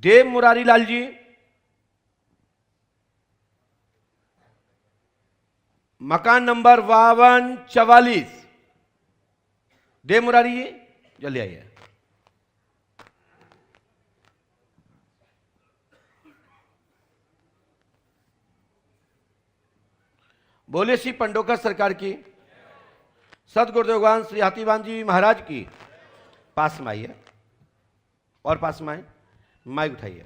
देव मुरारी लाल जी, मकान नंबर 5244, देव मुरारी जी जल्दी आइए। बोले श्री पंडोकर सरकार की, सदगुरुदेवगान श्री हाथीवान जी महाराज की। पास में आइए और पास में आए, माइक उठाइए,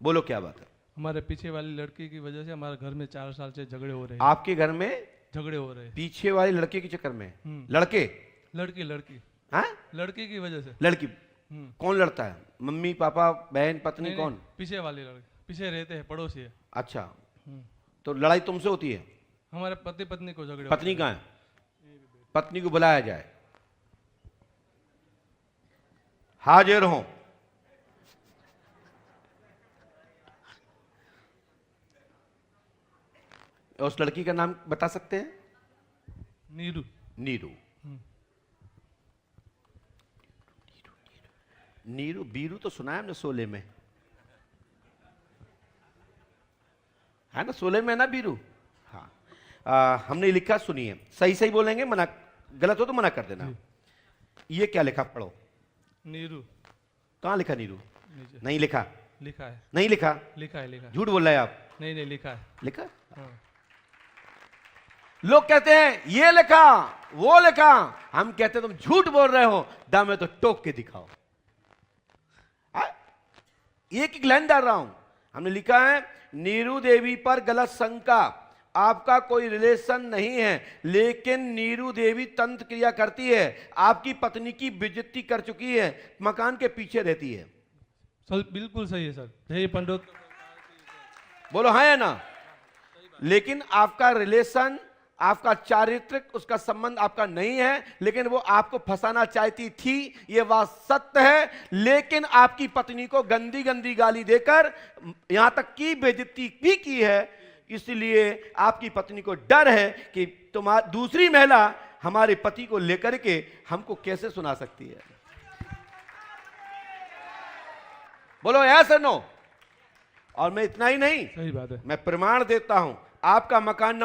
बोलो क्या बात है। हमारे पीछे वाली लड़की की वजह से हमारे घर में 4 साल से झगड़े हो रहे हैं। आपके घर में झगड़े हो रहे हैं पीछे वाले लड़के के चक्कर में? लड़के? लड़की हाँ, लड़की की वजह से। लड़की? कौन लड़ता है? मम्मी पापा बहन पत्नी? कौन? पीछे वाली लड़की, पीछे रहते हैं, पड़ोसी है। अच्छा, तो लड़ाई तुमसे होती है? हमारे पति पत्नी को झगड़े। पत्नी कहाँ है? पत्नी को बुलाया जाए, हाजिर हो। उस लड़की का नाम बता सकते हैं? नीरू। नीरू? नीरू बीरू तो सुना है हमने शोले में, है ना? शोले में है ना बीरू? हाँ, हमने लिखा, सुनिए, सही सही बोलेंगे, मना गलत हो तो मना कर देना। ये क्या लिखा, पढ़ो। नीरू। कहाँ लिखा नीरू? नहीं लिखा। लिखा है। नहीं लिखा? लिखा है। लिखा। झूठ बोल रहे हैं आप। नहीं लिखा है। लिखा? हाँ। लोग कहते हैं ये लिखा वो लिखा, हम कहते हैं तुम झूठ बोल रहे हो, दामे तो टोक के दिखाओ। एक लाइन डाल रहा हूं, हमने लिखा है नीरू देवी पर गलत शंका, आपका कोई रिलेशन नहीं है, लेकिन नीरू देवी तंत्र क्रिया करती है, आपकी पत्नी की बेइज्जती कर चुकी है, मकान के पीछे रहती है। सर बिल्कुल सही है सर, यही पंडित बोलो हाँ है ना? लेकिन आपका रिलेशन, आपका चारित्रिक, उसका संबंध आपका नहीं है, लेकिन वो आपको फंसाना चाहती थी, ये बात सत्य है। लेकिन आपकी पत्नी को गंदी गंदी गाली देकर यहां तक की बेइज्जती भी की है, इसलिए आपकी पत्नी को डर है कि तुम्हारी दूसरी महिला हमारे पति को लेकर के हमको कैसे सुना सकती है। बोलो यस और नो? और मैं इतना ही नहीं, सही बात है, मैं प्रमाण देता हूं। आपका मकान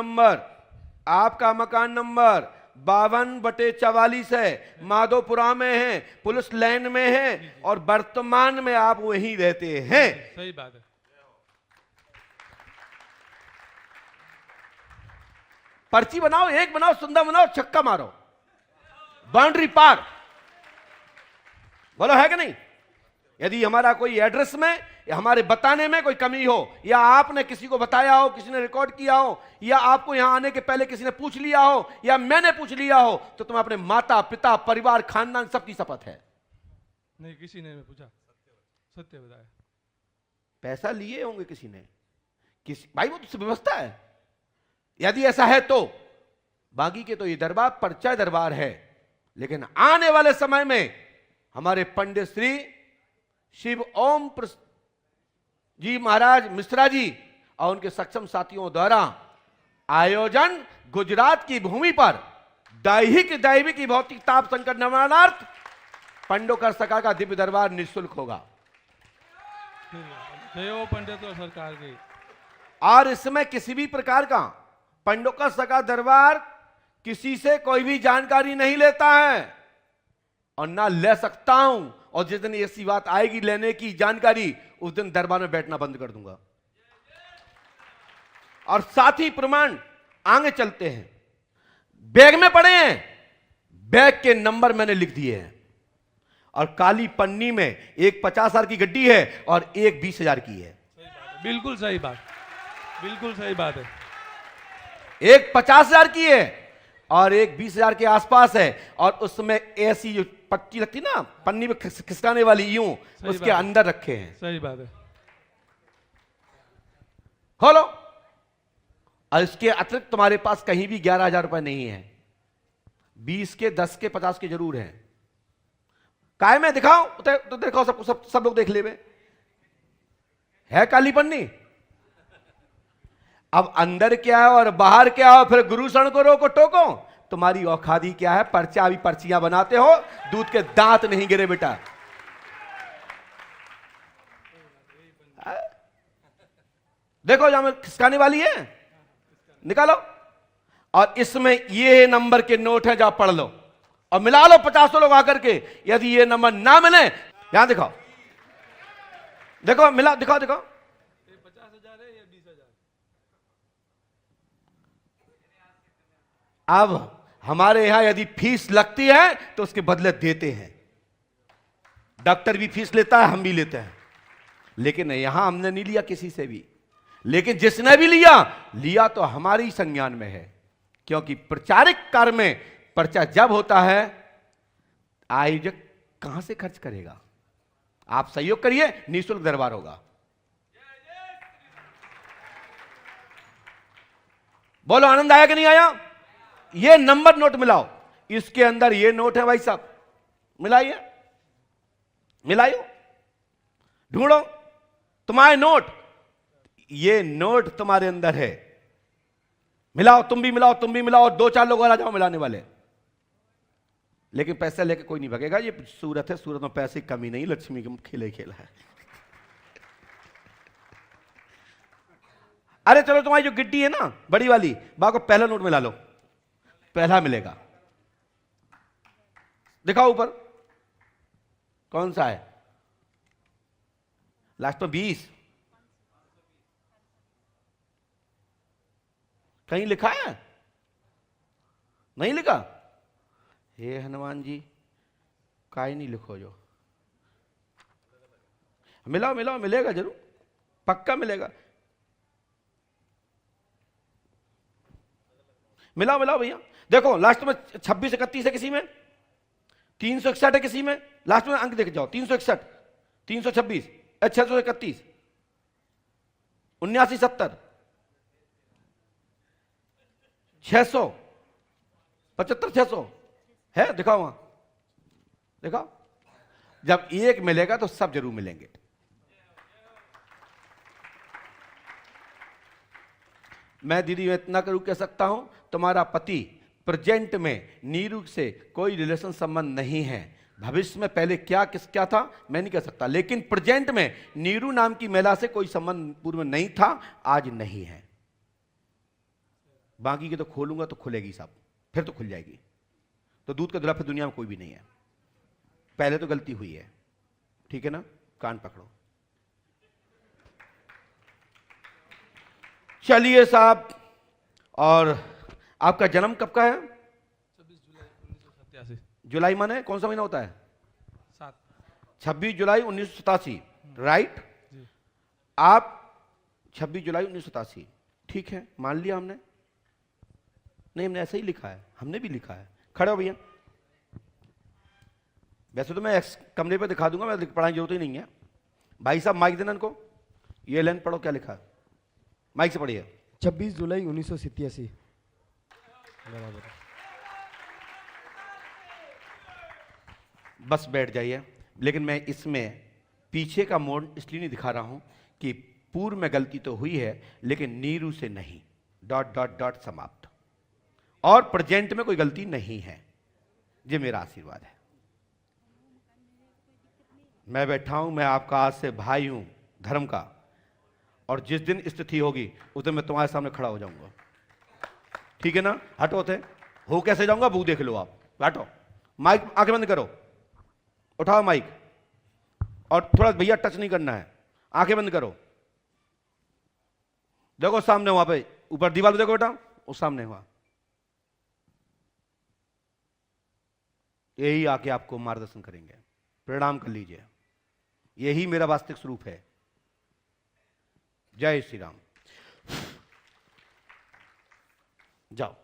नंबर 52/44 है, माधोपुरा में है, पुलिस लाइन में है, और वर्तमान में आप वहीं रहते हैं। सही बात है। पर्ची बनाओ, एक बनाओ, सुंदर बनाओ, छक्का मारो, बाउंड्री पार। बोलो है कि नहीं? यदि हमारा कोई एड्रेस में या हमारे बताने में कोई कमी हो, या आपने किसी को बताया हो, किसी ने रिकॉर्ड किया हो, या आपको यहां आने के पहले किसी ने पूछ लिया हो, या मैंने पूछ लिया हो, तो तुम अपने माता पिता परिवार खानदान सबकी शपथ है। नहीं, किसी ने पूछा, सत्य बताया। पैसा लिए होंगे किसी ने, किसी भाई, वो तो व्यवस्था है। यदि ऐसा है तो बाकी के तो ये दरबार पर्चा दरबार है, लेकिन आने वाले समय में हमारे पंडित श्री शिव ओम जी महाराज मिश्रा जी और उनके सक्षम साथियों द्वारा आयोजन गुजरात की भूमि पर दैविक भौतिक ताप संकट निवारणार्थ पंडोकर सरकार का दिव्य दरबार निःशुल्क होगा। जय हो पंडित सरकार की। और इसमें किसी भी प्रकार का पंडोकर सरकार दरबार किसी से कोई भी जानकारी नहीं लेता है और ना ले सकता हूं, और जिस दिन ऐसी बात आएगी लेने की जानकारी, उस दिन दरबार में बैठना बंद कर दूंगा। और साथ ही प्रमाण आगे चलते हैं, बैग में पड़े हैं, बैग के नंबर मैंने लिख दिए हैं, और काली पन्नी में एक 50,000 की गड्डी है और एक 20,000 की है। बिल्कुल सही बात, बिल्कुल सही बात है। एक 50,000 की है और एक 20,000 के आसपास है, और उसमें ऐसी जो पट्टी लगती ना पन्नी में खिसकाने वाली, यूं उसके अंदर रखे हैं। सही बात है। खोलो। और इसके अतिरिक्त तुम्हारे पास कहीं भी 11,000 रुपए नहीं है, 20 के 10 के 50 के जरूर हैं। काय में दिखाओ तो दिखाओ, सब लोग देख ले। है काली पन्नी? अब अंदर क्या है और बाहर क्या हो, फिर गुरु शरण को रोको टोको। तुम्हारी औखादी क्या है? पर्चा भी पर्चियां बनाते हो, दूध के दांत नहीं गिरे बेटा। देखो जहां में खिसकाने वाली है, निकालो। और इसमें ये नंबर के नोट है, जहां पढ़ लो और मिला लो 50 लोग आकर के। यदि ये नंबर ना मिले, यहां दिखाओ, देखो मिला, दिखाओ दिखाओ। 50,000 है या 20,000? अब हमारे यहां यदि फीस लगती है तो उसके बदले देते हैं। डॉक्टर भी फीस लेता है, हम भी लेते हैं, लेकिन यहां हमने नहीं लिया किसी से भी। लेकिन जिसने भी लिया तो हमारी संज्ञान में है, क्योंकि प्रचारिक कार्य में पर्चा जब होता है, आयोजक कहां से खर्च करेगा? आप सहयोग करिए, निःशुल्क दरबार होगा। बोलो आनंद आया कि नहीं आया? ये नंबर नोट मिलाओ, इसके अंदर ये नोट है भाई साहब, मिलाइए, मिलाइयो, ढूंढो तुम्हारे नोट, ये नोट तुम्हारे अंदर है। मिलाओ, तुम भी मिलाओ, तुम भी मिलाओ, 2-4 लोग और आ जाओ मिलाने वाले। लेकिन पैसा लेके कोई नहीं भगेगा, ये सूरत है, सूरत में पैसे की कमी नहीं, लक्ष्मी का खेल है। अरे चलो, तुम्हारी जो गिट्टी है ना बड़ी वाली, बाको पहला नोट मिला लो, पहला मिलेगा। दिखाओ ऊपर कौन सा है, लास्ट में 20 कहीं लिखा है? नहीं लिखा? हे हनुमान जी, काहे नहीं लिखो जो। मिलाओ मिलाओ, मिलेगा जरूर, पक्का मिलेगा। मिलाओ मिलाओ भैया, देखो लास्ट में 2631 है किसी में, 361 है किसी में, लास्ट में अंक देख जाओ, 361, 326, 631, 7970, 600, 75, 600 है, दिखाओ वहां, दिखाओ। जब एक मिलेगा तो सब जरूर मिलेंगे। मैं दीदी मैं इतना करूं कह सकता हूं, तुम्हारा पति प्रेजेंट में नीरू से कोई रिलेशन संबंध नहीं है। भविष्य में पहले क्या क्या था मैं नहीं कह सकता, लेकिन प्रेजेंट में नीरू नाम की महिला से कोई संबंध पूर्व में नहीं था, आज नहीं है। बाकी की तो खोलूंगा तो खुलेगी सब, फिर तो खुल जाएगी। तो दूध का धुला फिर दुनिया में कोई भी नहीं है, पहले तो गलती हुई है, ठीक है ना? कान पकड़ो। चलिए साहब, और आपका जन्म कब का है? 26 जुलाई 1987। जुलाई माने कौन सा महीना होता है? 7। 26 जुलाई 1987, राइट? जी। आप 26 जुलाई 1987, ठीक है, मान लिया हमने। नहीं, हमने ऐसा ही लिखा है, हमने भी लिखा है। खड़े हो भैया। वैसे तो मैं कमरे पे दिखा दूंगा, मैं पढ़ाने की जरूरत ही नहीं है। भाई साहब माइक देना इनको, ये लाइन पढ़ो, क्या लिखा है, माइक से पढ़िए। 26 जुलाई 1987। बस बैठ जाइए। लेकिन मैं इसमें पीछे का मोड़ इसलिए नहीं दिखा रहा हूं कि पूर्व में गलती तो हुई है, लेकिन नीरू से नहीं, डॉट डॉट डॉट समाप्त, और प्रेजेंट में कोई गलती नहीं है। ये मेरा आशीर्वाद है। मैं बैठा हूं, मैं आपका आज से भाई हूं धर्म का, और जिस दिन स्थिति होगी उस दिन मैं तुम्हारे सामने खड़ा हो जाऊंगा, ठीक है ना? हटो थे, हो कैसे जाऊंगा वो देख लो आप। हटो, माइक आंखें बंद करो, उठाओ माइक, और थोड़ा भैया टच नहीं करना है, आंखें बंद करो। देखो सामने वहां पे ऊपर दीवार पे देखो बेटा, उस सामने हुआ, यही आके आपको मार्गदर्शन करेंगे। प्रणाम कर लीजिए, यही मेरा वास्तविक स्वरूप है। जय श्री राम। जाओ।